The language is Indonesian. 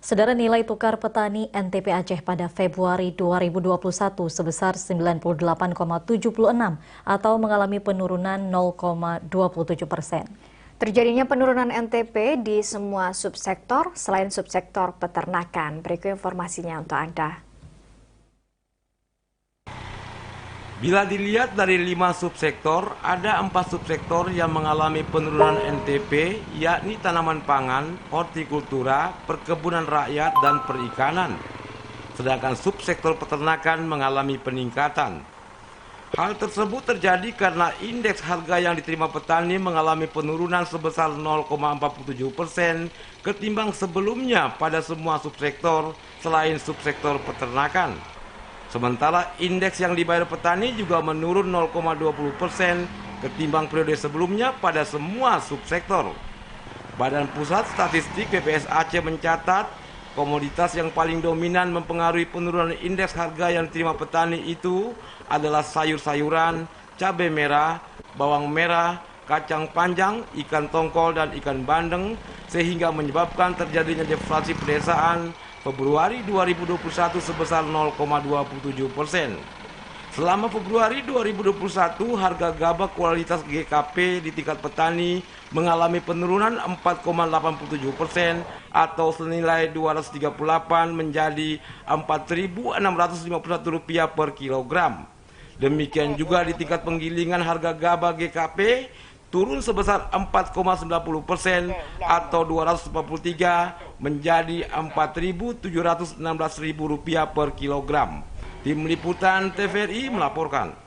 Saudara, nilai tukar petani NTP Aceh pada Februari 2021 sebesar 98,76 atau mengalami penurunan 0,27%. Terjadinya penurunan NTP di semua subsektor selain subsektor peternakan. Berikut informasinya untuk Anda. Bila dilihat dari 5 subsektor, ada 4 subsektor yang mengalami penurunan NTP, yakni tanaman pangan, hortikultura, perkebunan rakyat, dan perikanan. Sedangkan subsektor peternakan mengalami peningkatan. Hal tersebut terjadi karena indeks harga yang diterima petani mengalami penurunan sebesar 0,47% ketimbang sebelumnya pada semua subsektor selain subsektor peternakan. Sementara indeks yang dibayar petani juga menurun 0,20% ketimbang periode sebelumnya pada semua subsektor. Badan Pusat Statistik BPS Aceh mencatat komoditas yang paling dominan mempengaruhi penurunan indeks harga yang diterima petani itu adalah sayur-sayuran, cabai merah, bawang merah, kacang panjang, ikan tongkol, dan ikan bandeng, sehingga menyebabkan terjadinya deflasi pedesaan Februari 2021 sebesar 0,27%. Selama Februari 2021, harga gabah kualitas GKP di tingkat petani mengalami penurunan 4,87% atau senilai 238 menjadi Rp4.651 per kilogram. Demikian juga di tingkat penggilingan harga gabah GKP turun sebesar 4,90% atau 243 menjadi Rp4.716.000 per kilogram. Tim Liputan TVRI melaporkan.